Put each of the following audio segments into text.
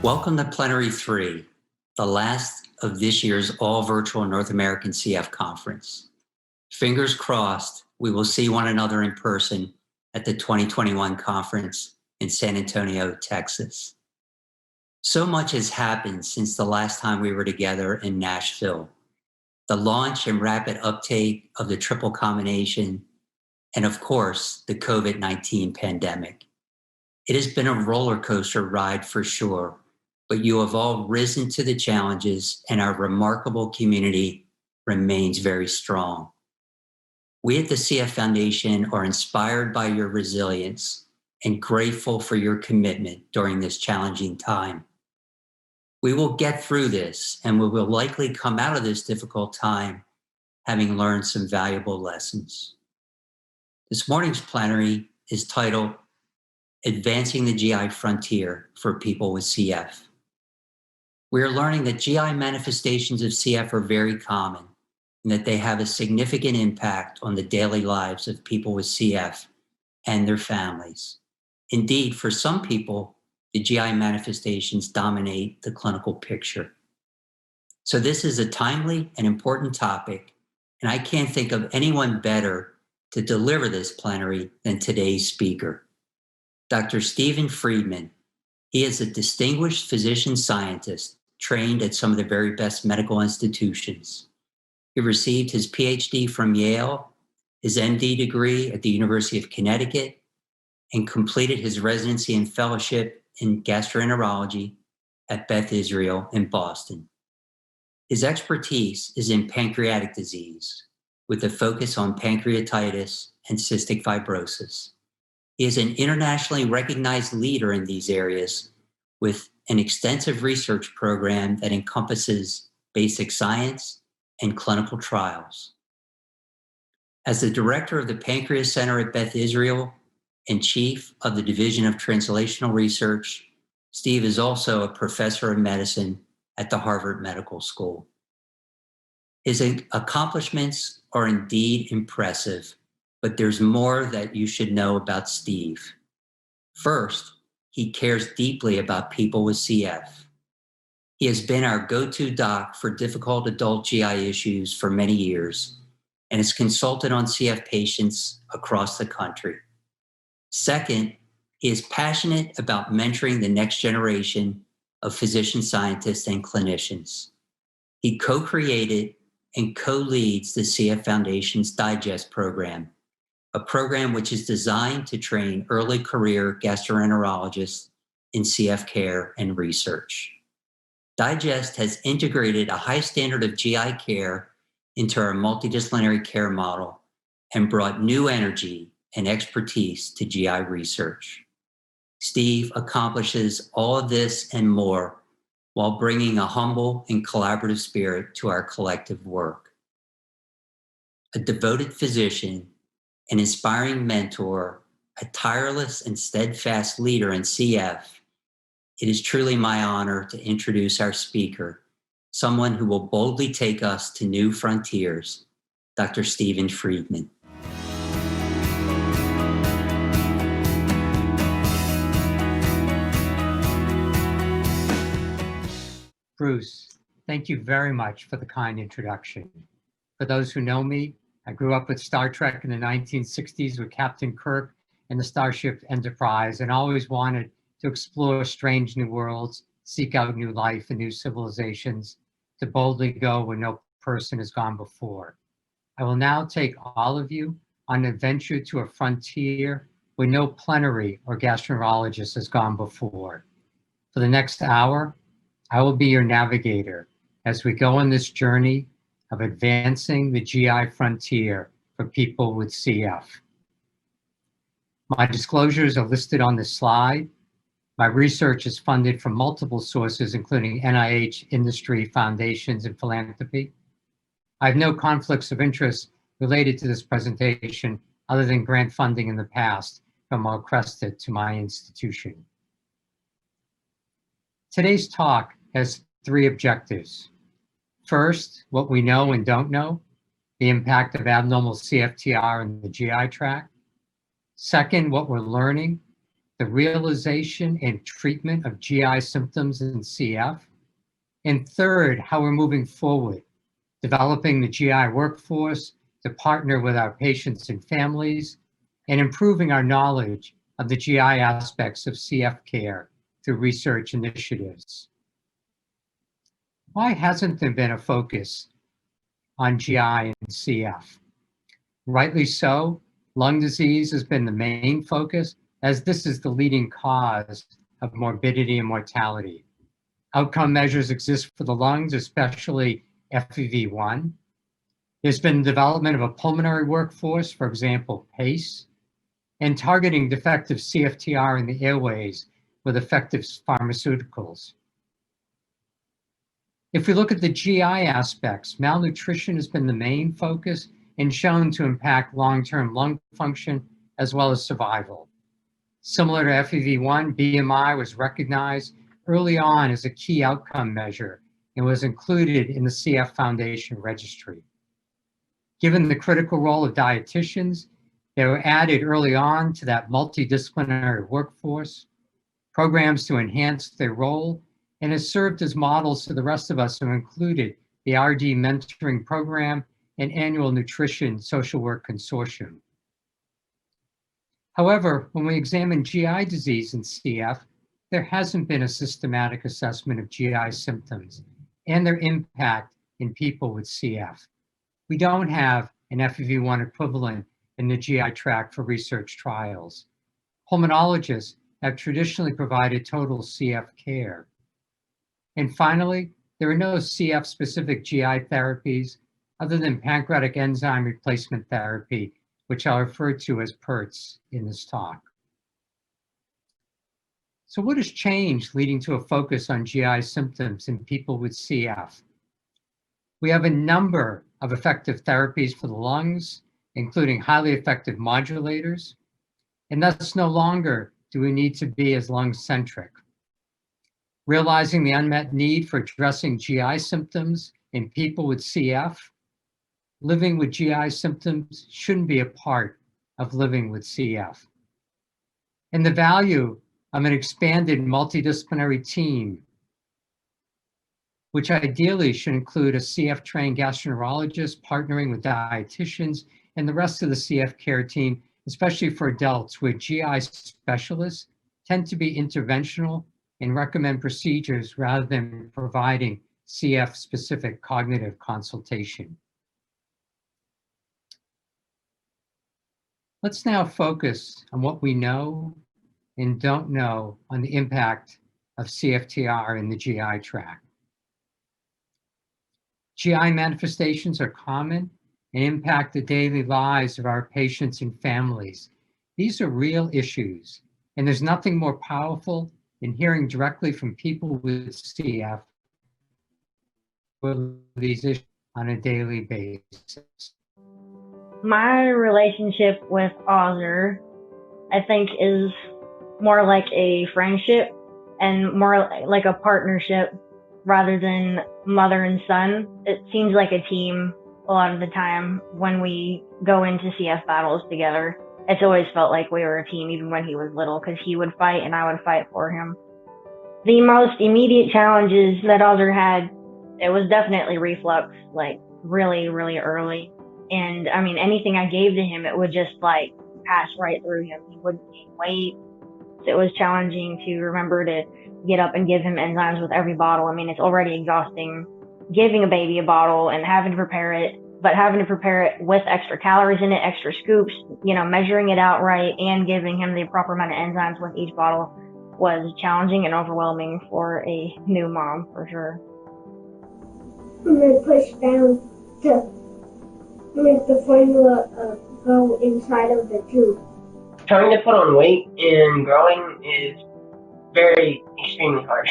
Welcome to Plenary 3, the last of this year's all-virtual North American CF conference. Fingers crossed, we will see one another in person at the 2021 conference in San Antonio, Texas. So much has happened since the last time we were together in Nashville. The launch and rapid uptake of the triple combination, and of course, the COVID-19 pandemic. It has been a roller coaster ride for sure, but you have all risen to the challenges and our remarkable community remains very strong. We at the CF Foundation are inspired by your resilience and grateful for your commitment during this challenging time. We will get through this and we will likely come out of this difficult time having learned some valuable lessons. This morning's plenary is titled Advancing the GI Frontier for People with CF. We are learning that GI manifestations of CF are very common and that they have a significant impact on the daily lives of people with CF and their families. Indeed, for some people, the GI manifestations dominate the clinical picture. So this is a timely and important topic, and I can't think of anyone better to deliver this plenary than today's speaker, Dr. Stephen Freedman. He is a distinguished physician scientist trained at some of the very best medical institutions. He received his PhD from Yale, his MD degree at the University of Connecticut, and completed his residency and fellowship in gastroenterology at Beth Israel in Boston. His expertise is in pancreatic disease, with a focus on pancreatitis and cystic fibrosis. He is an internationally recognized leader in these areas with an extensive research program that encompasses basic science and clinical trials. As the director of the Pancreas Center at Beth Israel and chief of the Division of Translational Research, Steve is also a professor of medicine at the Harvard Medical School. His accomplishments are indeed impressive, but there's more that you should know about Steve. First, he cares deeply about people with CF. He has been our go-to doc for difficult adult GI issues for many years and has consulted on CF patients across the country. Second, he is passionate about mentoring the next generation of physician scientists and clinicians. He co-created and co-leads the CF Foundation's Digest program, a program which is designed to train early career gastroenterologists in CF care and research. Digest has integrated a high standard of GI care into our multidisciplinary care model and brought new energy and expertise to GI research. Steve accomplishes all of this and more while bringing a humble and collaborative spirit to our collective work. A devoted physician, an inspiring mentor, a tireless and steadfast leader in CF, it is truly my honor to introduce our speaker, someone who will boldly take us to new frontiers, Dr. Stephen Freedman. Bruce, thank you very much for the kind introduction. For those who know me, I grew up with Star Trek in the 1960s with Captain Kirk and the starship Enterprise, and always wanted to explore strange new worlds, seek out new life and new civilizations, to boldly go where no person has gone before. I will now take all of you on an adventure to a frontier where no plenary or gastroenterologist has gone before. For the next hour, I will be your navigator as we go on this journey of advancing the GI frontier for people with CF. My disclosures are listed on this slide. My research is funded from multiple sources, including NIH, industry, foundations, and philanthropy. I have no conflicts of interest related to this presentation other than grant funding in the past from Crested to my institution. Today's talk has three objectives. First, what we know and don't know, the impact of abnormal CFTR in the GI tract. Second, what we're learning the realization and treatment of GI symptoms in CF. And third, how we're moving forward, developing the GI workforce to partner with our patients and families, and improving our knowledge of the GI aspects of CF care through research initiatives. Why hasn't there been a focus on GI and CF? Rightly so, lung disease has been the main focus, as this is the leading cause of morbidity and mortality. Outcome measures exist for the lungs, especially FEV1. There's been development of a pulmonary workforce, for example, PACE, and targeting defective CFTR in the airways with effective pharmaceuticals. If we look at the GI aspects, malnutrition has been the main focus and shown to impact long-term lung function as well as survival. Similar to FEV1, BMI was recognized early on as a key outcome measure and was included in the CF Foundation registry. Given the critical role of dietitians, they were added early on to that multidisciplinary workforce, programs to enhance their role, and has served as models to the rest of us who included the RD mentoring program and annual nutrition social work consortium. However, when we examine GI disease in CF, there hasn't been a systematic assessment of GI symptoms and their impact in people with CF. We don't have an FEV1 equivalent in the GI tract for research trials. Pulmonologists have traditionally provided total CF care. And finally, there are no CF-specific GI therapies other than pancreatic enzyme replacement therapy, which I'll refer to as PERTs in this talk. So what has changed leading to a focus on GI symptoms in people with CF? We have a number of effective therapies for the lungs, including highly effective modulators, and thus no longer do we need to be as lung-centric. Realizing the unmet need for addressing GI symptoms in people with CF, living with GI symptoms shouldn't be a part of living with CF. And the value of an expanded multidisciplinary team, which ideally should include a CF-trained gastroenterologist partnering with dietitians and the rest of the CF care team, especially for adults where GI specialists tend to be interventional and recommend procedures rather than providing CF-specific cognitive consultation. Let's now focus on what we know and don't know on the impact of CFTR in the GI tract. GI manifestations are common and impact the daily lives of our patients and families. These are real issues, and there's nothing more powerful than hearing directly from people with CF with these issues on a daily basis. My relationship with Ozzer, I think, is more like a friendship and more like a partnership rather than mother and son. It seems like a team a lot of the time when we go into CF battles together. It's always felt like we were a team even when he was little, because he would fight and I would fight for him. The most immediate challenges that Ozzer had, it was definitely reflux, like really, really early. And I mean, anything I gave to him, it would just like pass right through him. He wouldn't gain weight. So it was challenging to remember to get up and give him enzymes with every bottle. I mean, it's already exhausting giving a baby a bottle and having to prepare it, but having to prepare it with extra calories in it, extra scoops, you know, measuring it out right and giving him the proper amount of enzymes with each bottle was challenging and overwhelming for a new mom, for sure. I'm going to push down to make the formula go inside of the tube. Trying to put on weight and growing is very extremely hard.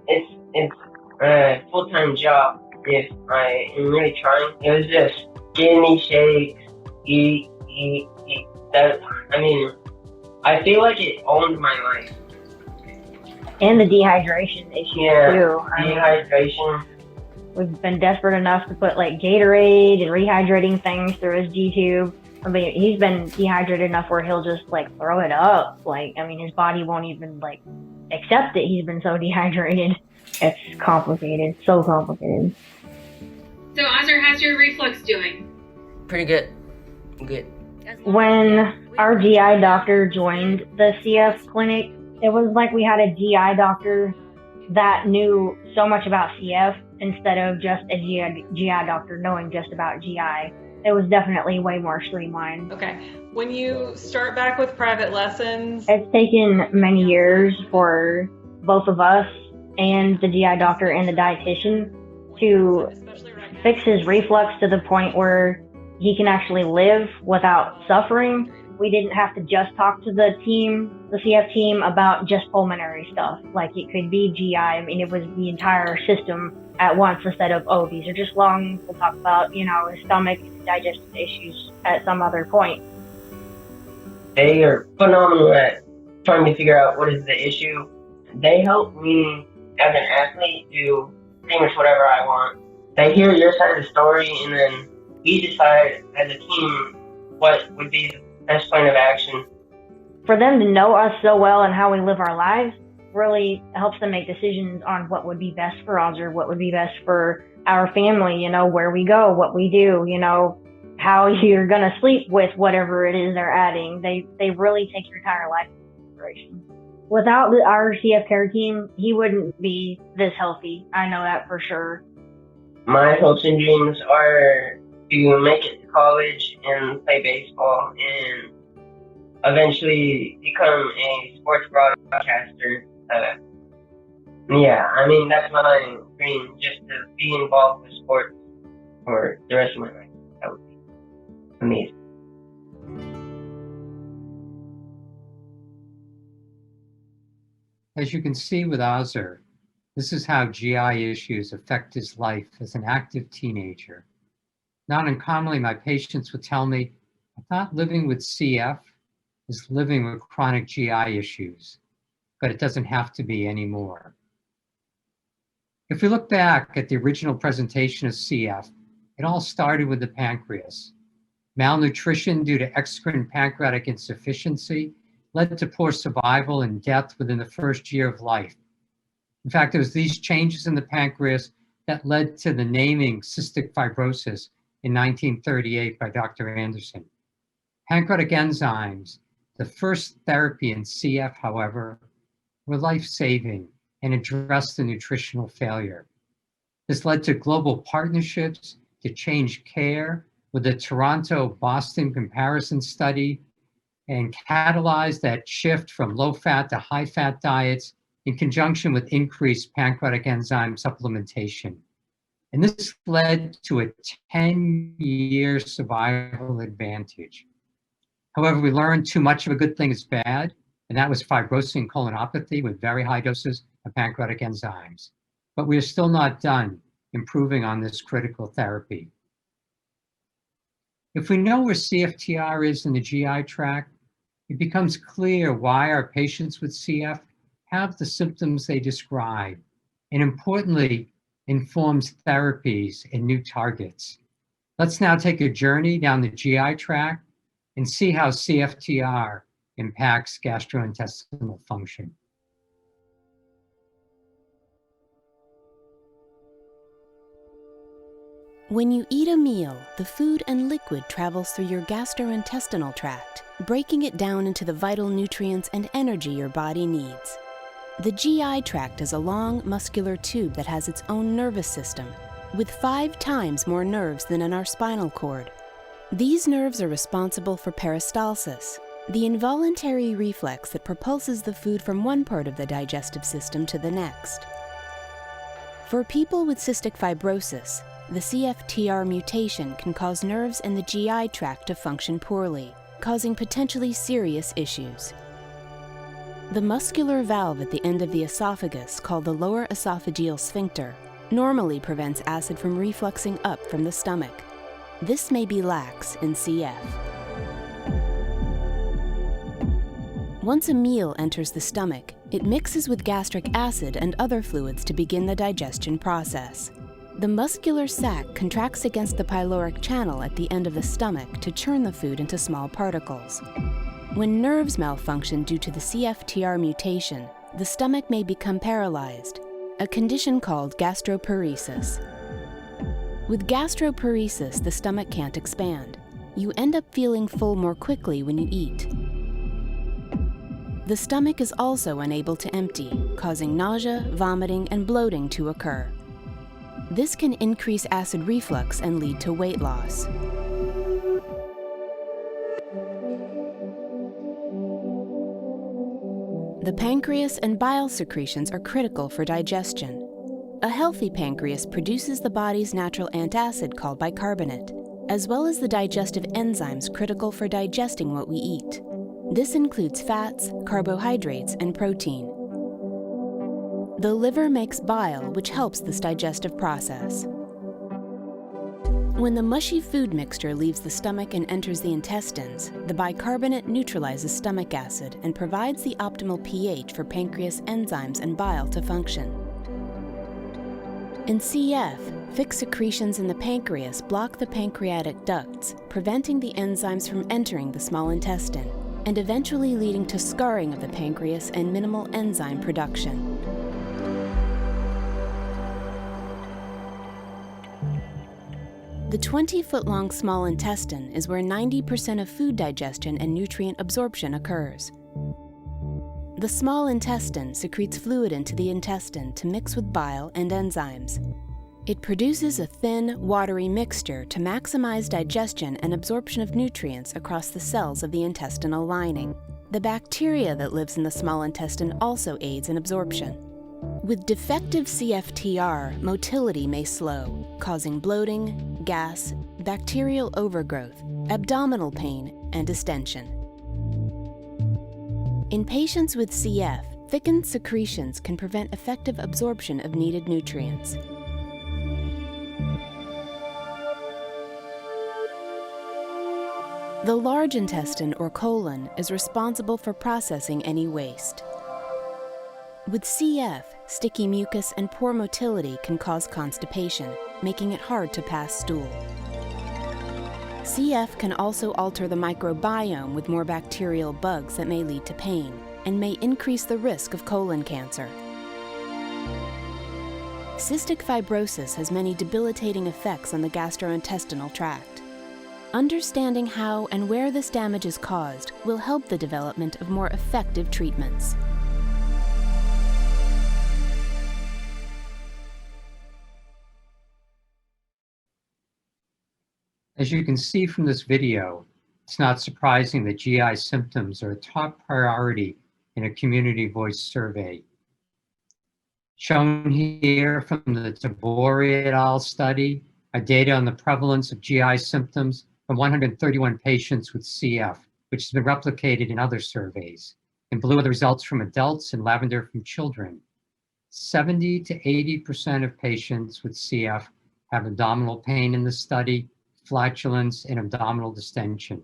It's a full-time job if I am really trying. It was just getting these shakes, eat. That, I mean, I feel like it owned my life. And the dehydration issue too. Dehydration. We've been desperate enough to put like Gatorade and rehydrating things through his G-tube. I mean, he's been dehydrated enough where he'll just like throw it up. Like, I mean, his body won't even like accept it. He's been so dehydrated. It's complicated, so complicated. So, Ozzer, how's your reflux doing? Pretty good. Good. When our GI doctor joined the CF clinic, it was like we had a GI doctor that knew so much about CF instead of just a GI doctor knowing just about GI. It was definitely way more streamlined. Okay. When you start back with private lessons, It's taken many years for both of us and the GI doctor and the dietitian to especially right now, fix his reflux to the point where he can actually live without suffering. We didn't have to just talk to the team, the CF team, about just pulmonary stuff. Like it could be GI. I mean, it was the entire system at once instead of, oh, these are just lungs. We'll talk about, his stomach, digestive issues at some other point. They are phenomenal at trying to figure out what is the issue. They help me as an athlete do pretty much whatever I want. They hear your side of the story, and then we decide as a team what would be the best plan of action. For them to know us so well and how we live our lives really helps them make decisions on what would be best for us or what would be best for our family, where we go, what we do, how you're going to sleep with whatever it is they're adding. They really take your entire life into consideration. Without our CF care team, he wouldn't be this healthy. I know that for sure. My hopes and dreams are to make it to college and play baseball and eventually become a sports broadcaster. That's my dream, just to be involved with sports for the rest of my life. That would be amazing. As you can see with Ozzer, this is how GI issues affect his life as an active teenager. Not uncommonly, my patients would tell me, I thought living with CF is living with chronic GI issues, but it doesn't have to be anymore. If we look back at the original presentation of CF, it all started with the pancreas. Malnutrition due to exocrine pancreatic insufficiency led to poor survival and death within the first year of life. In fact, it was these changes in the pancreas that led to the naming cystic fibrosis in 1938 by Dr. Anderson. Pancreatic enzymes, the first therapy in CF, however, were life-saving and addressed the nutritional failure. This led to global partnerships to change care with the Toronto-Boston comparison study and catalyzed that shift from low-fat to high-fat diets in conjunction with increased pancreatic enzyme supplementation. And this led to a 10-year survival advantage. However, we learned too much of a good thing is bad, and that was fibrosis and colonopathy with very high doses of pancreatic enzymes. But we are still not done improving on this critical therapy. If we know where CFTR is in the GI tract, it becomes clear why our patients with CF have the symptoms they describe, and importantly, informs therapies and new targets. Let's now take a journey down the GI tract and see how CFTR impacts gastrointestinal function. When you eat a meal, the food and liquid travels through your gastrointestinal tract, breaking it down into the vital nutrients and energy your body needs. The GI tract is a long, muscular tube that has its own nervous system, with 5 times more nerves than in our spinal cord. These nerves are responsible for peristalsis, the involuntary reflex that propulses the food from one part of the digestive system to the next. For people with cystic fibrosis, the CFTR mutation can cause nerves in the GI tract to function poorly, causing potentially serious issues. The muscular valve at the end of the esophagus, called the lower esophageal sphincter, normally prevents acid from refluxing up from the stomach. This may be lax in CF. Once a meal enters the stomach, it mixes with gastric acid and other fluids to begin the digestion process. The muscular sac contracts against the pyloric channel at the end of the stomach to churn the food into small particles. When nerves malfunction due to the CFTR mutation, the stomach may become paralyzed, a condition called gastroparesis. With gastroparesis, the stomach can't expand. You end up feeling full more quickly when you eat. The stomach is also unable to empty, causing nausea, vomiting, and bloating to occur. This can increase acid reflux and lead to weight loss. The pancreas and bile secretions are critical for digestion. A healthy pancreas produces the body's natural antacid called bicarbonate, as well as the digestive enzymes critical for digesting what we eat. This includes fats, carbohydrates, and protein. The liver makes bile, which helps this digestive process. When the mushy food mixture leaves the stomach and enters the intestines, the bicarbonate neutralizes stomach acid and provides the optimal pH for pancreas enzymes and bile to function. In CF, fixed secretions in the pancreas block the pancreatic ducts, preventing the enzymes from entering the small intestine, and eventually leading to scarring of the pancreas and minimal enzyme production. The 20-foot-long small intestine is where 90% of food digestion and nutrient absorption occurs. The small intestine secretes fluid into the intestine to mix with bile and enzymes. It produces a thin, watery mixture to maximize digestion and absorption of nutrients across the cells of the intestinal lining. The bacteria that lives in the small intestine also aids in absorption. With defective CFTR, motility may slow, causing bloating, gas, bacterial overgrowth, abdominal pain, and distension. In patients with CF, thickened secretions can prevent effective absorption of needed nutrients. The large intestine, or colon, is responsible for processing any waste. With CF, sticky mucus and poor motility can cause constipation, making it hard to pass stool. CF can also alter the microbiome with more bacterial bugs that may lead to pain and may increase the risk of colon cancer. Cystic fibrosis has many debilitating effects on the gastrointestinal tract. Understanding how and where this damage is caused will help the development of more effective treatments. As you can see from this video, it's not surprising that GI symptoms are a top priority in a community voice survey. Shown here from the Tabor et al. Study are data on the prevalence of GI symptoms from 131 patients with CF, which has been replicated in other surveys. In blue are the results from adults, and lavender from children. 70 to 80% of patients with CF have abdominal pain in the study, flatulence, and abdominal distension.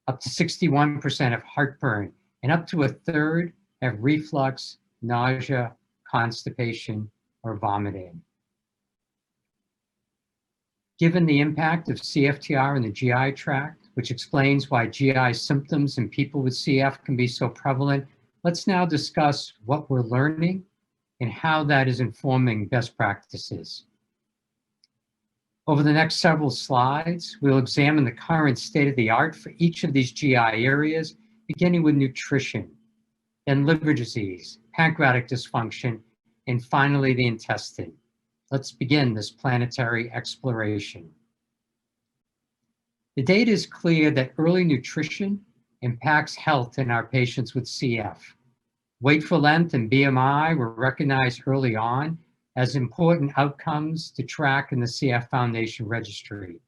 Up to 61% have heartburn, and up to a third have reflux, nausea, constipation, or vomiting. Given the impact of CFTR in the GI tract, which explains why GI symptoms in people with CF can be so prevalent, let's now discuss what we're learning and how that is informing best practices. Over the next several slides, we'll examine the current state of the art for each of these GI areas, beginning with nutrition, then liver disease, pancreatic dysfunction, and finally the intestine. Let's begin this planetary exploration. The data is clear that early nutrition impacts health in our patients with CF. Weight for length and BMI were recognized early on as important outcomes to track in the CF Foundation registry.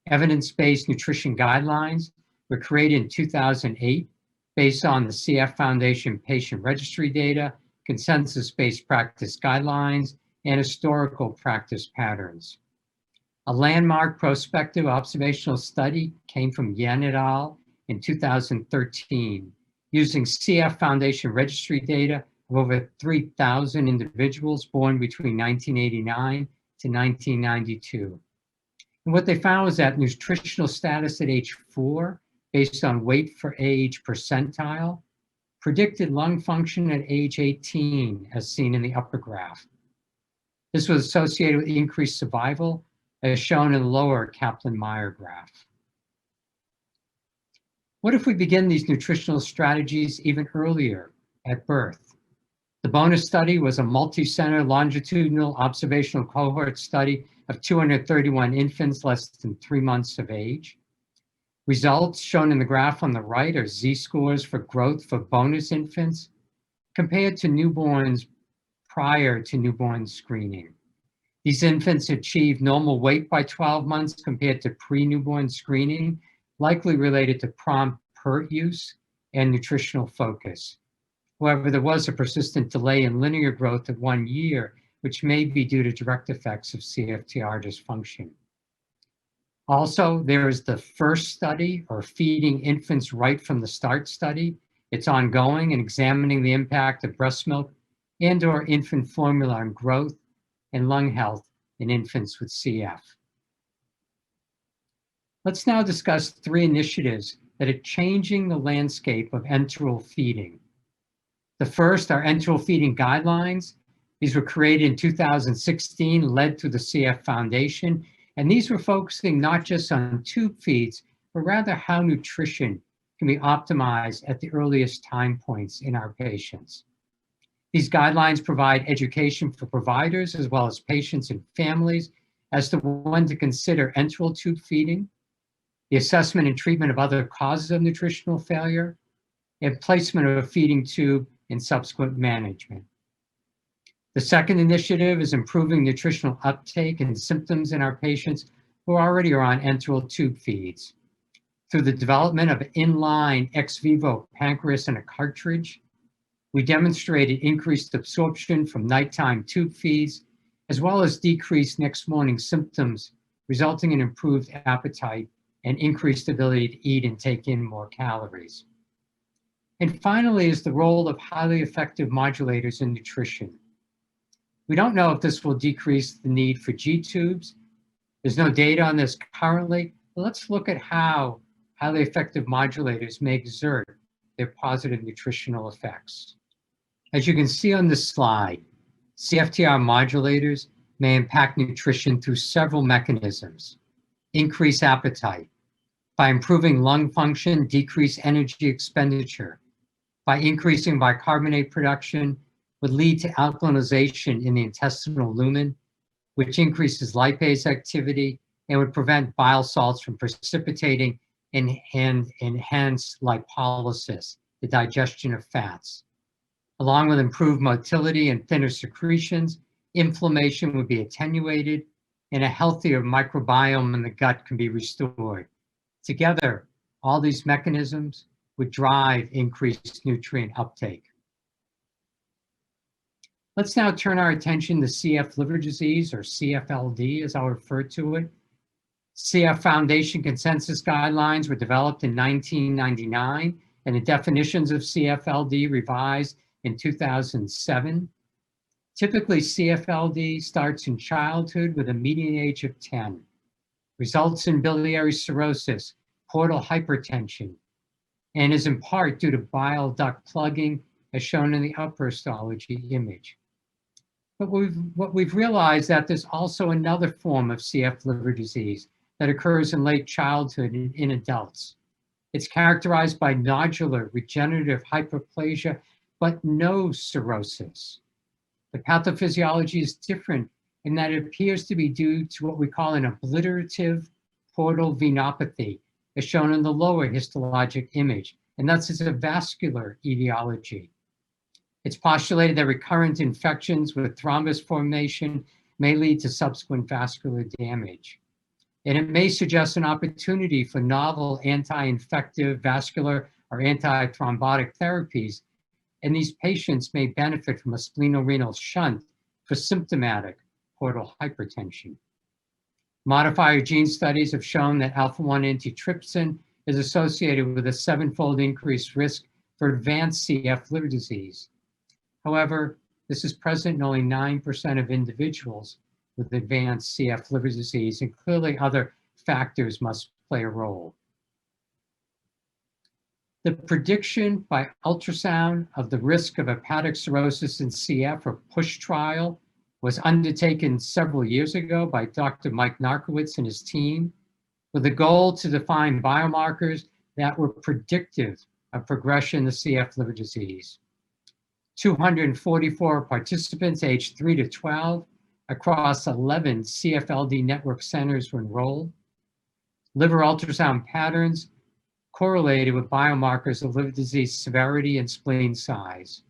Evidence-based nutrition guidelines were created in 2008 based on the CF Foundation patient registry data, consensus-based practice guidelines, and historical practice patterns. A landmark prospective observational study came from Yen et al. In 2013, using CF Foundation registry data of over 3,000 individuals born between 1989 to 1992. And what they found was that nutritional status at age 4, based on weight for age percentile, predicted lung function at age 18, as seen in the upper graph. This was associated with increased survival, as shown in the lower Kaplan-Meier graph. What if we begin these nutritional strategies even earlier, at birth? The bonus study was a multi-center longitudinal observational cohort study of 231 infants less than 3 months of age. Results shown in the graph on the right are Z-scores for growth for bonus infants compared to newborns prior to newborn screening. These infants achieved normal weight by 12 months compared to pre-newborn screening, likely related to prompt PERT use and nutritional focus. However, there was a persistent delay in linear growth at 1 year, which may be due to direct effects of CFTR dysfunction. Also, there is the FIRST study, or Feeding Infants Right from the Start study. It's ongoing and examining the impact of breast milk and/or infant formula on growth and lung health in infants with CF. Let's now discuss 3 initiatives that are changing the landscape of enteral feeding. The first are enteral feeding guidelines. These were created in 2016, led through the CF Foundation, and these were focusing not just on tube feeds, but rather how nutrition can be optimized at the earliest time points in our patients. These guidelines provide education for providers as well as patients and families as to when to consider enteral tube feeding, the assessment and treatment of other causes of nutritional failure, and placement of a feeding tube and subsequent management. The second initiative is improving nutritional uptake and symptoms in our patients who already are on enteral tube feeds. Through the development of an inline ex vivo pancreas in a cartridge, we demonstrated increased absorption from nighttime tube feeds, as well as decreased next morning symptoms, resulting in improved appetite and increased ability to eat and take in more calories. And finally is the role of highly effective modulators in nutrition. We don't know if this will decrease the need for G-tubes. There's no data on this currently, but let's look at how highly effective modulators may exert their positive nutritional effects. As you can see on this slide, CFTR modulators may impact nutrition through several mechanisms. Increase appetite. By improving lung function, decrease energy expenditure. By increasing bicarbonate production, would lead to alkalinization in the intestinal lumen, which increases lipase activity and would prevent bile salts from precipitating and enhance lipolysis, the digestion of fats. Along with improved motility and thinner secretions, inflammation would be attenuated and a healthier microbiome in the gut can be restored. Together, all these mechanisms would drive increased nutrient uptake. Let's now turn our attention to CF liver disease, or CFLD as I'll refer to it. CF Foundation consensus guidelines were developed in 1999 and the definitions of CFLD revised in 2007. Typically, CFLD starts in childhood with a median age of 10, results in biliary cirrhosis, portal hypertension, and is in part due to bile duct plugging as shown in the upper histology image. But what we've realized that there's also another form of CF liver disease that occurs in late childhood in adults. It's characterized by nodular regenerative hyperplasia, but no cirrhosis. The pathophysiology is different in that it appears to be due to what we call an obliterative portal venopathy, as shown in the lower histologic image, and thus is a vascular etiology. It's postulated that recurrent infections with thrombus formation may lead to subsequent vascular damage. And it may suggest an opportunity for novel anti-infective vascular or anti-thrombotic therapies, and these patients may benefit from a splenorenal shunt for symptomatic portal hypertension. Modifier gene studies have shown that alpha-1 antitrypsin is associated with a 7-fold increased risk for advanced CF liver disease. However, this is present in only 9% of individuals, with advanced CF liver disease, and clearly other factors must play a role. The prediction by ultrasound of the risk of hepatic cirrhosis in CF, or PUSH trial, was undertaken several years ago by Dr. Mike Narkowitz and his team, with the goal to define biomarkers that were predictive of progression to CF liver disease. 244 participants aged 3 to 12 across 11 CFLD network centers were enrolled. Liver ultrasound patterns correlated with biomarkers of liver disease severity and spleen size.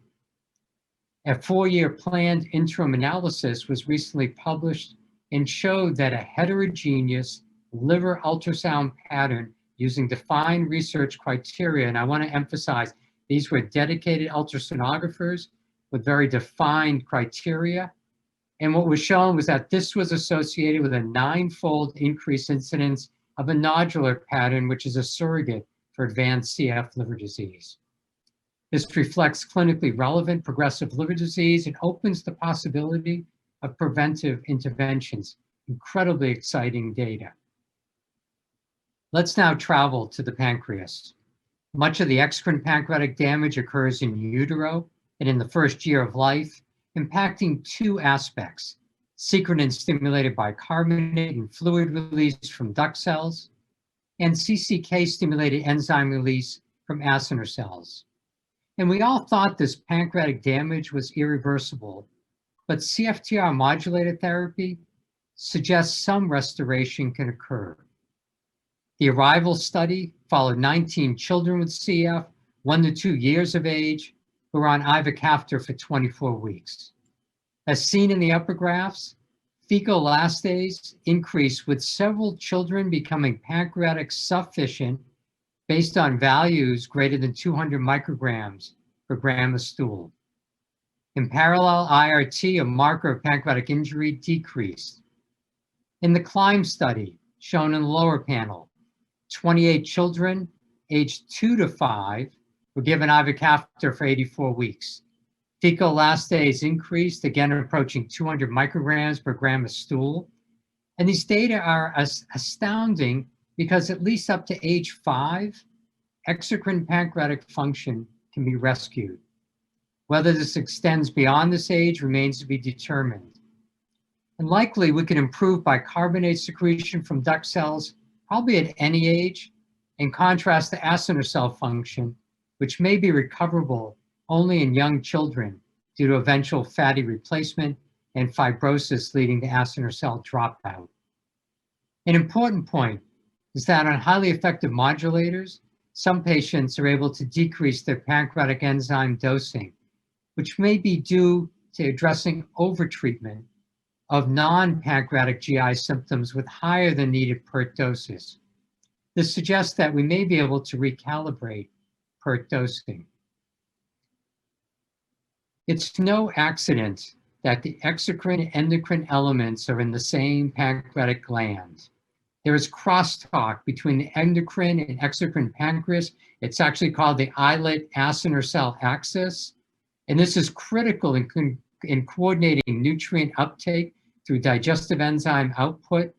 A 4-year planned interim analysis was recently published and showed that a heterogeneous liver ultrasound pattern using defined research criteria, and I want to emphasize these were dedicated ultrasonographers with very defined criteria. And what was shown was that this was associated with a 9-fold increased incidence of a nodular pattern, which is a surrogate for advanced CF liver disease. This reflects clinically relevant progressive liver disease and opens the possibility of preventive interventions. Incredibly exciting data. Let's now travel to the pancreas. Much of the exocrine pancreatic damage occurs in utero and in the first year of life, impacting 2 aspects: secretin stimulated bicarbonate and fluid release from duct cells, and CCK stimulated enzyme release from acinar cells. And we all thought this pancreatic damage was irreversible, but CFTR modulator therapy suggests some restoration can occur. The ARRIVAL study followed 19 children with CF, 1 to 2 years of age, who were on ivacaftor for 24 weeks. As seen in the upper graphs, fecal elastase increased, with several children becoming pancreatic sufficient based on values greater than 200 micrograms per gram of stool. In parallel, IRT, a marker of pancreatic injury, decreased. In the CLIMB study, shown in the lower panel, 28 children aged 2 to 5 were given ivacaftor for 84 weeks. Fecal elastase increased, again approaching 200 micrograms per gram of stool. And these data are astounding because at least up to age 5, exocrine pancreatic function can be rescued. Whether this extends beyond this age remains to be determined. And likely we can improve bicarbonate secretion from duct cells probably at any age, in contrast to acinar cell function, which may be recoverable only in young children due to eventual fatty replacement and fibrosis leading to acinar cell dropout. An important point is that on highly effective modulators, some patients are able to decrease their pancreatic enzyme dosing, which may be due to addressing overtreatment of non-pancreatic GI symptoms with higher than needed PERT doses. This suggests that we may be able to recalibrate PERT dosing. It's no accident that the exocrine and endocrine elements are in the same pancreatic gland. There is crosstalk between the endocrine and exocrine pancreas. It's actually called the islet acinar cell axis. And this is critical in coordinating nutrient uptake through digestive enzyme output,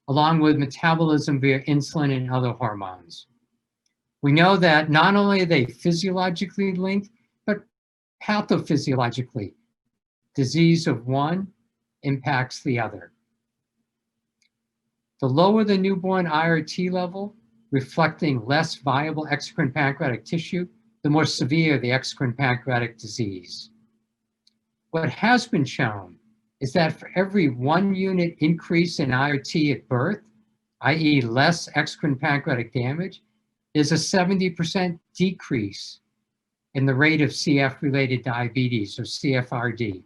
along with metabolism via insulin and other hormones. We know that not only are they physiologically linked, but pathophysiologically. Disease of one impacts the other. The lower the newborn IRT level, reflecting less viable exocrine pancreatic tissue, the more severe the exocrine pancreatic disease. What has been shown is that for every 1 unit increase in IRT at birth, i.e. less exocrine pancreatic damage, there's a 70% decrease in the rate of CF-related diabetes, or CFRD.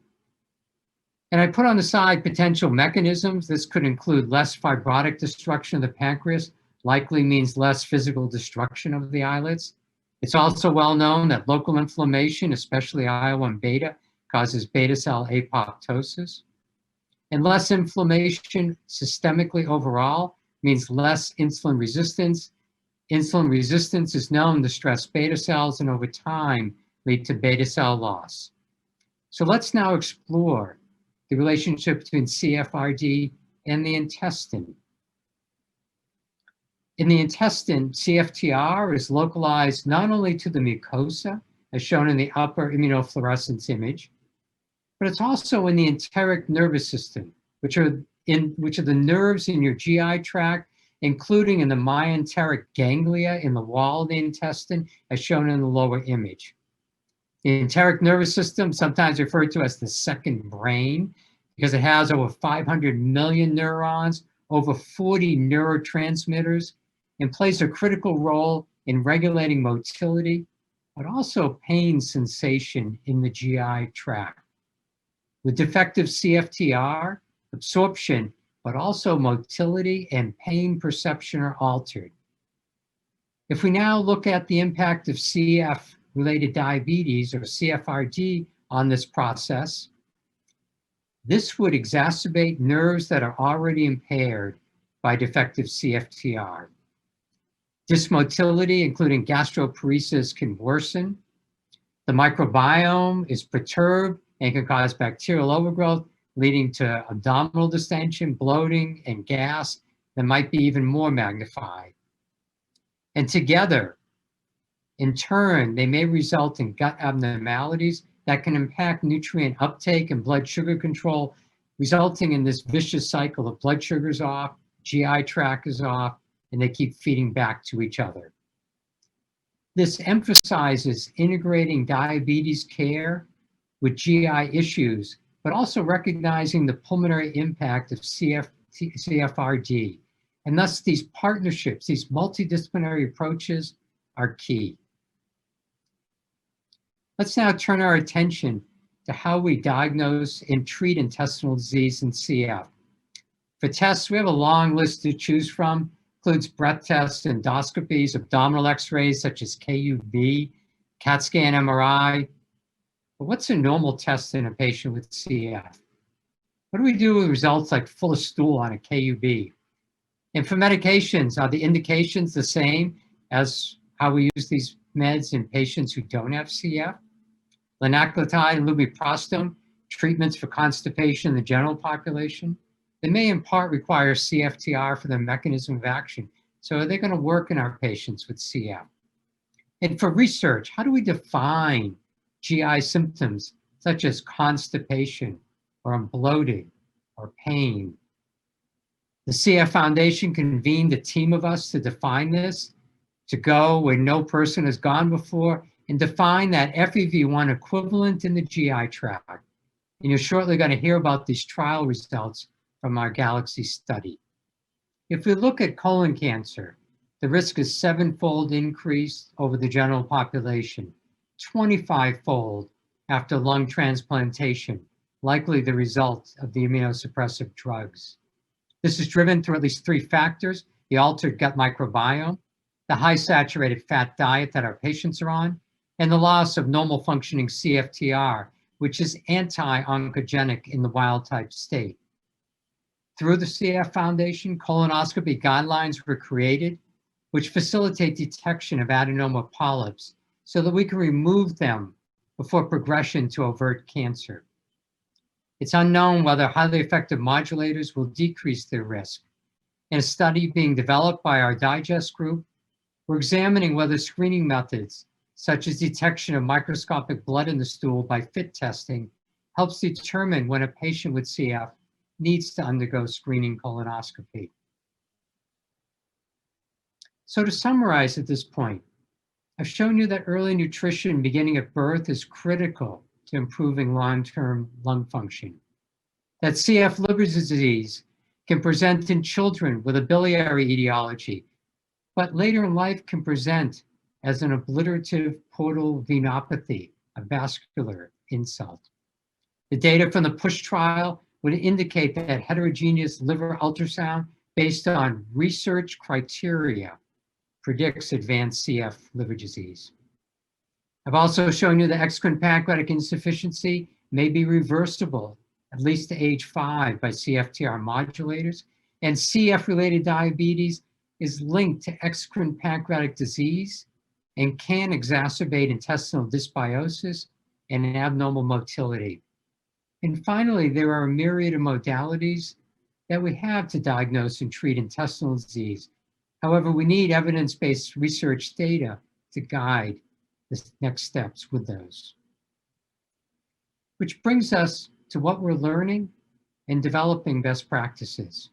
And I put on the side potential mechanisms. This could include less fibrotic destruction of the pancreas, likely means less physical destruction of the islets. It's also well known that local inflammation, especially IL-1 beta, causes beta cell apoptosis. And less inflammation systemically overall means less insulin resistance. Insulin resistance is known to stress beta cells and over time lead to beta cell loss. So let's now explore the relationship between CFRD and the intestine. In the intestine, CFTR is localized not only to the mucosa, as shown in the upper immunofluorescence image, but it's also in the enteric nervous system, which are the nerves in your GI tract, including in the myenteric ganglia in the wall of the intestine, as shown in the lower image. The enteric nervous system, sometimes referred to as the second brain, because it has over 500 million neurons, over 40 neurotransmitters, and plays a critical role in regulating motility, but also pain sensation in the GI tract. With defective CFTR, absorption, but also motility and pain perception are altered. If we now look at the impact of CF-related diabetes or CFRD on this process, this would exacerbate nerves that are already impaired by defective CFTR. Dysmotility, including gastroparesis, can worsen. The microbiome is perturbed and can cause bacterial overgrowth, leading to abdominal distension, bloating, and gas that might be even more magnified. And together, in turn, they may result in gut abnormalities that can impact nutrient uptake and blood sugar control, resulting in this vicious cycle of blood sugars off, GI tract is off, and they keep feeding back to each other. This emphasizes integrating diabetes care with GI issues, but also recognizing the pulmonary impact of CFRD. And thus these partnerships, these multidisciplinary approaches are key. Let's now turn our attention to how we diagnose and treat intestinal disease in CF. For tests, we have a long list to choose from. Includes breath tests, endoscopies, abdominal x-rays such as KUV, CAT scan, MRI. But what's a normal test in a patient with CF? What do we do with results like full of stool on a KUV? And for medications, are the indications the same as how we use these meds in patients who don't have CF? Linaclotide and lubiprostone, treatments for constipation in the general population, they may in part require CFTR for their mechanism of action. So are they going to work in our patients with CF? And for research, how do we define GI symptoms such as constipation or bloating or pain? The CF Foundation convened a team of us to define this, to go where no person has gone before, and define that FEV1 equivalent in the GI tract. And you're shortly going to hear about these trial results from our GALAXY study. If we look at colon cancer, the risk is 7-fold increase over the general population, 25-fold after lung transplantation, likely the result of the immunosuppressive drugs. This is driven through at least 3 factors: the altered gut microbiome, the high saturated fat diet that our patients are on, and the loss of normal functioning CFTR, which is anti-oncogenic in the wild type state. Through the CF Foundation, colonoscopy guidelines were created, which facilitate detection of adenoma polyps so that we can remove them before progression to overt cancer. It's unknown whether highly effective modulators will decrease their risk. In a study being developed by our Digest group, we're examining whether screening methods, such as detection of microscopic blood in the stool by FIT testing, helps determine when a patient with CF needs to undergo screening colonoscopy. So to summarize at this point, I've shown you that early nutrition beginning at birth is critical to improving long-term lung function. That CF liver disease can present in children with a biliary etiology, but later in life can present as an obliterative portal venopathy, a vascular insult. The data from the PUSH trial would indicate that heterogeneous liver ultrasound based on research criteria predicts advanced CF liver disease. I've also shown you that exocrine pancreatic insufficiency may be reversible, at least to age 5, by CFTR modulators, and CF-related diabetes is linked to exocrine pancreatic disease and can exacerbate intestinal dysbiosis and abnormal motility. And finally, there are a myriad of modalities that we have to diagnose and treat intestinal disease. However, we need evidence-based research data to guide the next steps with those. Which brings us to what we're learning and developing best practices.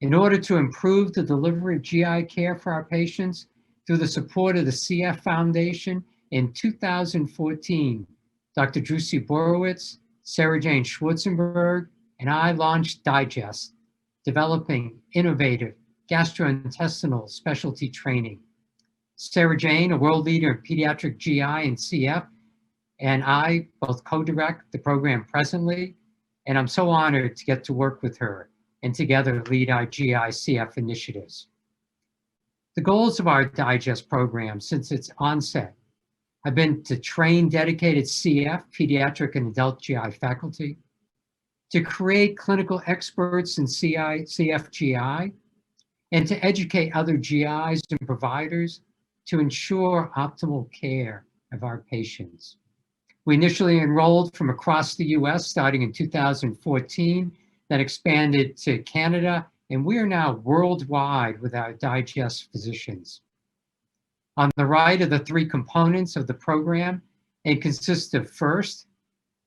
In order to improve the delivery of GI care for our patients, through the support of the CF Foundation, in 2014, Dr. Drusi Borowitz, Sarah Jane Schwarzenberg, and I launched Digest, developing innovative gastrointestinal specialty training. Sarah Jane, a world leader in pediatric GI and CF, and I both co-direct the program presently, and I'm so honored to get to work with her and together lead our GI CF initiatives. The goals of our Digest program since its onset have been to train dedicated CF, pediatric and adult GI faculty, to create clinical experts in CFGI, and to educate other GIs and providers to ensure optimal care of our patients. We initially enrolled from across the US starting in 2014, then expanded to Canada, and we are now worldwide with our Digest physicians. On the right are the three components of the program. It consists of, first,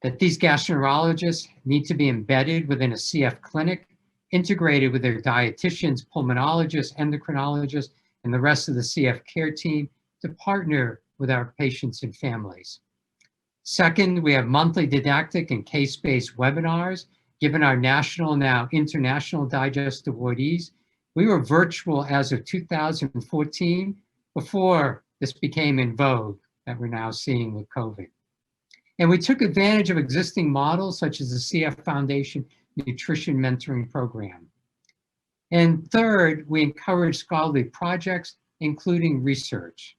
that these gastroenterologists need to be embedded within a CF clinic, integrated with their dietitians, pulmonologists, endocrinologists, and the rest of the CF care team to partner with our patients and families. Second, we have monthly didactic and case-based webinars. Given our national, now international Digest awardees, we were virtual as of 2014, before this became in vogue that we're now seeing with COVID. And we took advantage of existing models such as the CF Foundation Nutrition Mentoring Program. And third, we encourage scholarly projects, including research.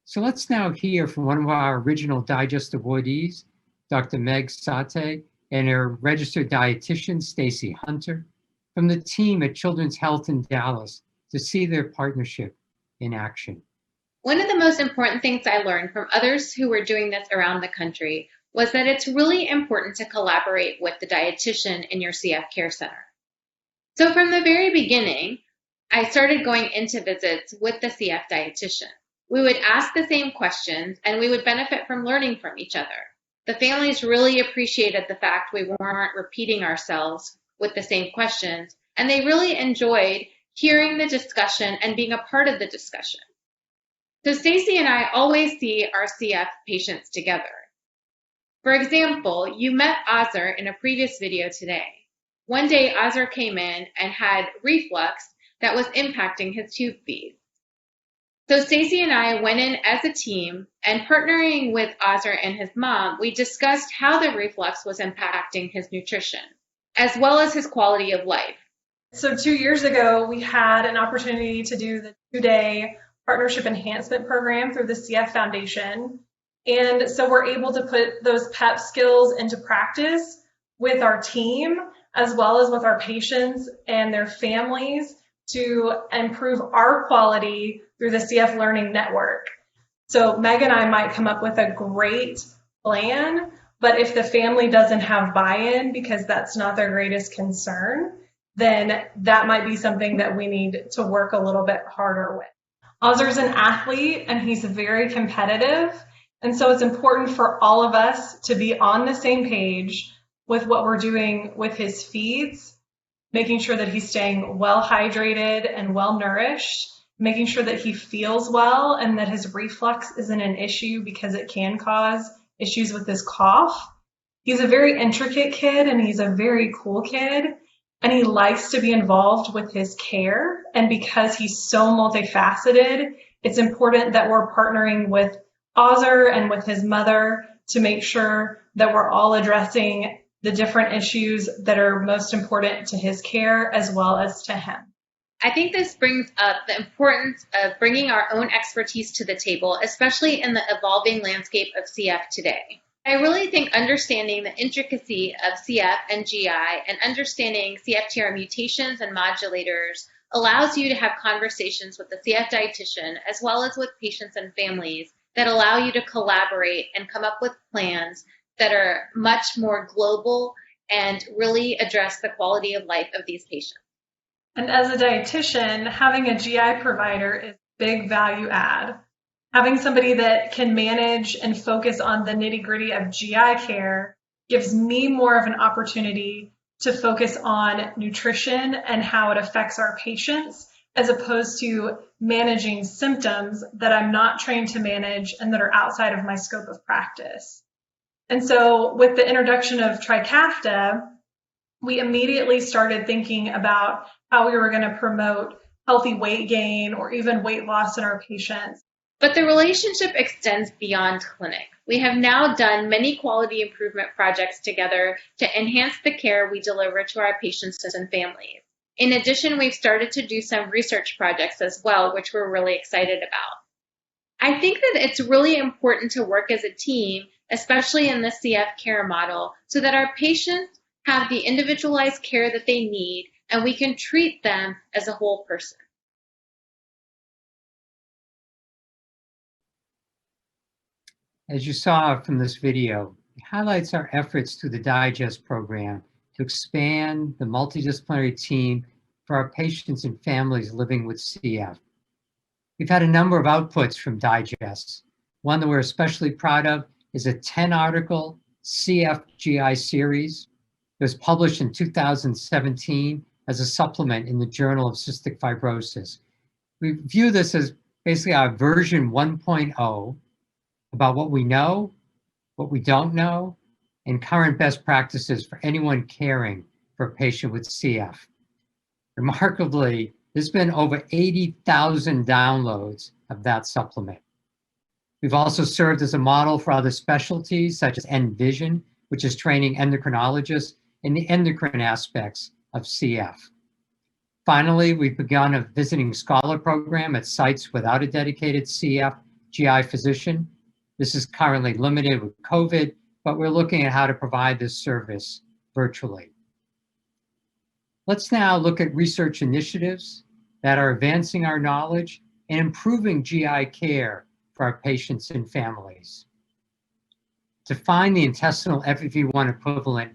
So let's now hear from one of our original Digest awardees, Dr. Meg Sate, and her registered dietitian, Stacy Hunter, from the team at Children's Health in Dallas to see their partnership in action. One of the most important things I learned from others who were doing this around the country was that it's really important to collaborate with the dietitian in your CF care center. So from the very beginning, I started going into visits with the CF dietitian. We would ask the same questions and we would benefit from learning from each other. The families really appreciated the fact we weren't repeating ourselves with the same questions, and they really enjoyed hearing the discussion and being a part of the discussion. So Stacy and I always see our CF patients together. For example, you met Azar in a previous video today. One day, Azar came in and had reflux that was impacting his tube feeds. So Stacy and I went in as a team, and partnering with Azar and his mom, we discussed how the reflux was impacting his nutrition, as well as his quality of life. So 2 years ago, we had an opportunity to do the 2-day partnership enhancement program through the CF Foundation. And so we're able to put those PEP skills into practice with our team, as well as with our patients and their families, to improve our quality through the CF Learning Network. So Meg and I might come up with a great plan, but if the family doesn't have buy-in because that's not their greatest concern, then that might be something that we need to work a little bit harder with. Azar's an athlete and he's very competitive. And so it's important for all of us to be on the same page with what we're doing with his feeds, making sure that he's staying well hydrated and well nourished, making sure that he feels well and that his reflux isn't an issue because it can cause issues with his cough. He's a very intricate kid and he's a very cool kid, and he likes to be involved with his care. And because he's so multifaceted, it's important that we're partnering with Azar and with his mother to make sure that we're all addressing the different issues that are most important to his care as well as to him. I think this brings up the importance of bringing our own expertise to the table, especially in the evolving landscape of CF today. I really think understanding the intricacy of CF and GI and understanding CFTR mutations and modulators allows you to have conversations with the CF dietitian as well as with patients and families that allow you to collaborate and come up with plans that are much more global and really address the quality of life of these patients. And as a dietitian, having a GI provider is a big value add. Having somebody that can manage and focus on the nitty-gritty of GI care gives me more of an opportunity to focus on nutrition and how it affects our patients, as opposed to managing symptoms that I'm not trained to manage and that are outside of my scope of practice. And so with the introduction of Trikafta, we immediately started thinking about how we were going to promote healthy weight gain or even weight loss in our patients. But the relationship extends beyond clinic. We have now done many quality improvement projects together to enhance the care we deliver to our patients and families. In addition, we've started to do some research projects as well, which we're really excited about. I think that it's really important to work as a team, especially in the CF care model, so that our patients have the individualized care that they need and we can treat them as a whole person. As you saw from this video, it highlights our efforts through the DIGEST program to expand the multidisciplinary team for our patients and families living with CF. We've had a number of outputs from DIGEST. One that we're especially proud of is a 10-article CF-GI series. It was published in 2017 as a supplement in the Journal of Cystic Fibrosis. We view this as basically our version 1.0 about what we know, what we don't know, and current best practices for anyone caring for a patient with CF. Remarkably, there's been over 80,000 downloads of that supplement. We've also served as a model for other specialties such as ENVISION, which is training endocrinologists in the endocrine aspects of CF. Finally, we've begun a visiting scholar program at sites without a dedicated CF GI physician. This is currently limited with COVID, but we're looking at how to provide this service virtually. Let's now look at research initiatives that are advancing our knowledge and improving GI care for our patients and families. To find the intestinal FEV1 equivalent,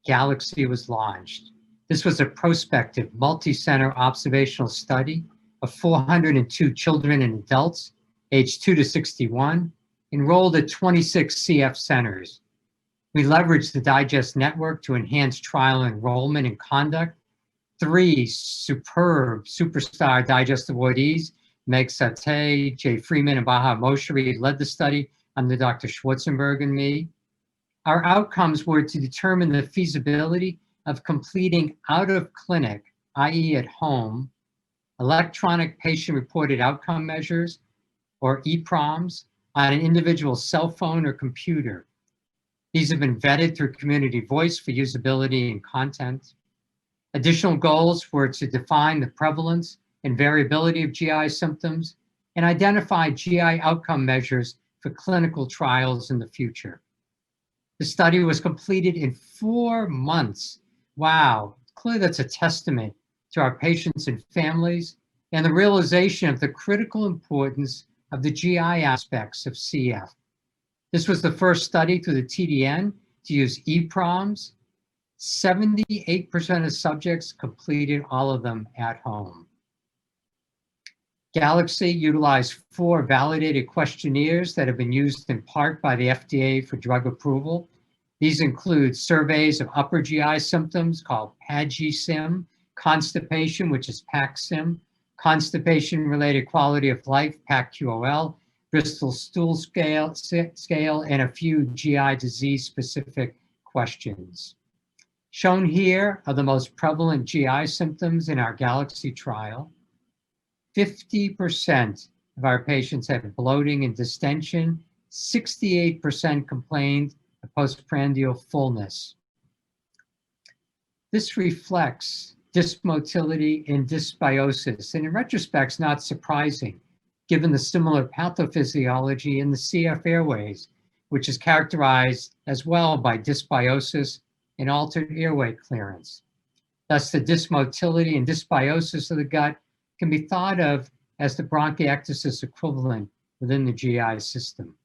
GALAXY was launched. This was a prospective, multi-center observational study of 402 children and adults aged 2 to 61, enrolled at 26 CF centers. We leveraged the DIGEST network to enhance trial enrollment and conduct. 3 superb superstar DIGEST awardees, Meg Satay, Jay Freedman, and Baha Mosheri, led the study under Dr. Schwarzenberg and me. Our outcomes were to determine the feasibility of completing out-of-clinic, i.e. at home, electronic patient-reported outcome measures, or EPROMs, on an individual cell phone or computer. These have been vetted through community voice for usability and content. Additional goals were to define the prevalence and variability of GI symptoms and identify GI outcome measures for clinical trials in the future. The study was completed in 4 months. Wow, clearly that's a testament to our patients and families and the realization of the critical importance of the GI aspects of CF. This was the first study through the TDN to use EPROMs. 78% of subjects completed all of them at home. GALAXY utilized 4 validated questionnaires that have been used in part by the FDA for drug approval. These include surveys of upper GI symptoms called PAGI-SIM, constipation, which is PAC-SIM, constipation-related quality of life, PAC-QOL, Bristol Stool Scale, and a few GI disease-specific questions. Shown here are the most prevalent GI symptoms in our GALAXY trial. 50% of our patients had bloating and distension. 68% complained of postprandial fullness. This reflects dysmotility and dysbiosis, and in retrospect, it's not surprising, given the similar pathophysiology in the CF airways, which is characterized as well by dysbiosis and altered airway clearance. Thus, the dysmotility and dysbiosis of the gut can be thought of as the bronchiectasis equivalent within the GI system.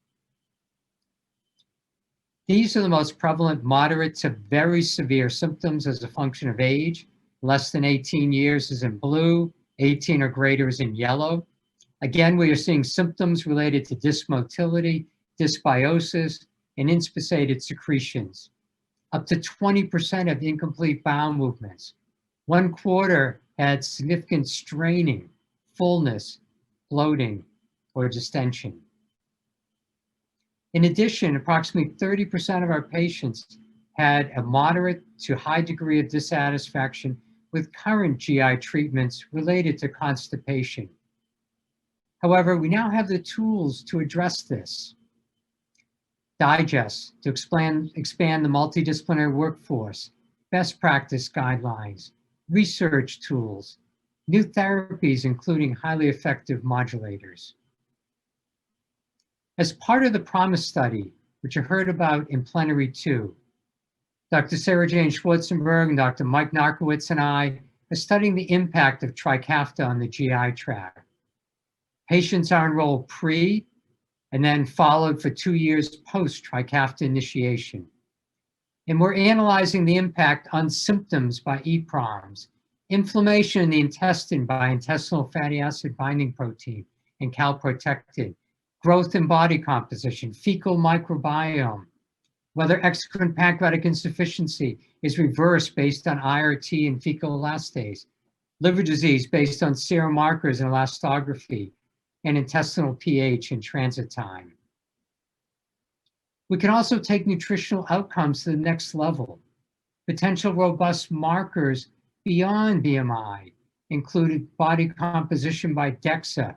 These are the most prevalent moderate to very severe symptoms as a function of age. Less than 18 years is in blue, 18 or greater is in yellow. Again, we are seeing symptoms related to dysmotility, dysbiosis, and inspissated secretions. Up to 20% have incomplete bowel movements. 1/4 had significant straining, fullness, bloating, or distension. In addition, approximately 30% of our patients had a moderate to high degree of dissatisfaction with current GI treatments related to constipation. However, we now have the tools to address this. DIAGNOSE to expand the multidisciplinary workforce, best practice guidelines, research tools, new therapies, including highly effective modulators. As part of the PROMISE study, which you heard about in Plenary 2, Dr. Sarah Jane Schwarzenberg and Dr. Mike Narkowitz and I are studying the impact of Trikafta on the GI tract. Patients are enrolled pre and then followed for 2 years post Trikafta initiation. And we're analyzing the impact on symptoms by EPROMs, inflammation in the intestine by intestinal fatty acid binding protein and calprotectin, growth in body composition, fecal microbiome, whether exocrine pancreatic insufficiency is reversed based on IRT and fecal elastase, liver disease based on serum markers and elastography, and intestinal pH and transit time. We can also take nutritional outcomes to the next level. Potential robust markers beyond BMI included body composition by DEXA,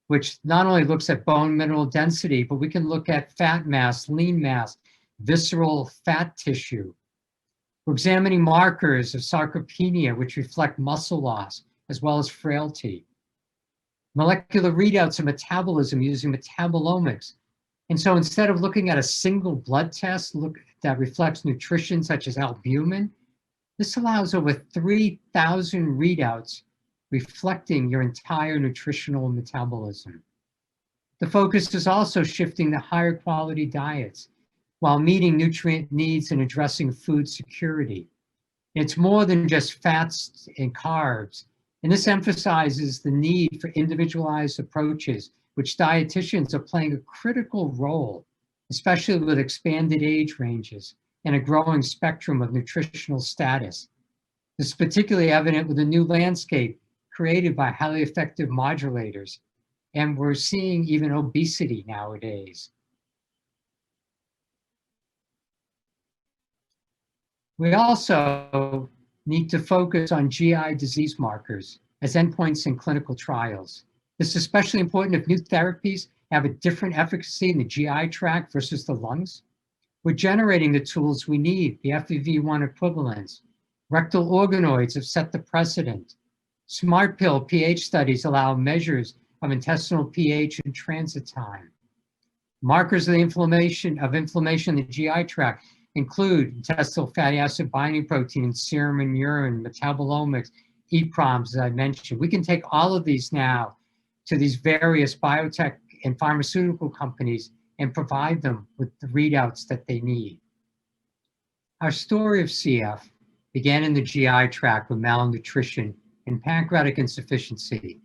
which not only looks at bone mineral density, but we can look at fat mass, lean mass, visceral fat tissue. We're examining markers of sarcopenia, which reflect muscle loss, as well as frailty. Molecular readouts of metabolism using metabolomics. And so instead of looking at a single blood test that reflects nutrition such as albumin, this allows over 3,000 readouts reflecting your entire nutritional metabolism. The focus is also shifting to higher quality diets while meeting nutrient needs and addressing food security. It's more than just fats and carbs, and this emphasizes the need for individualized approaches, which dietitians are playing a critical role, especially with expanded age ranges and a growing spectrum of nutritional status. This is particularly evident with the new landscape created by highly effective modulators, and we're seeing even obesity nowadays. We also need to focus on GI disease markers as endpoints in clinical trials. This is especially important if new therapies have a different efficacy in the GI tract versus the lungs. We're generating the tools we need, the FEV1 equivalents. Rectal organoids have set the precedent. Smart pill pH studies allow measures of intestinal pH and transit time. Markers of the inflammation in the GI tract include intestinal fatty acid binding protein in serum and urine, metabolomics, EPROMs, as I mentioned. We can take all of these now to these various biotech and pharmaceutical companies and provide them with the readouts that they need. Our story of CF began in the GI tract with malnutrition and pancreatic insufficiency.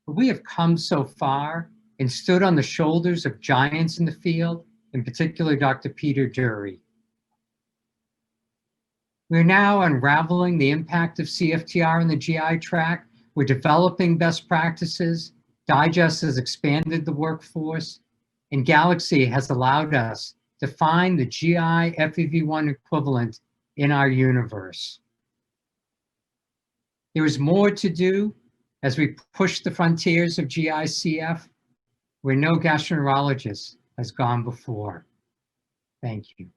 But we have come so far and stood on the shoulders of giants in the field, in particular Dr. Peter Dury. We're now unraveling the impact of CFTR in the GI tract. We're developing best practices. DIAGNOSE has expanded the workforce, and Galaxy has allowed us to find the GI FEV1 equivalent in our universe. There is more to do as we push the frontiers of GI CF, where no gastroenterologist has gone before. Thank you.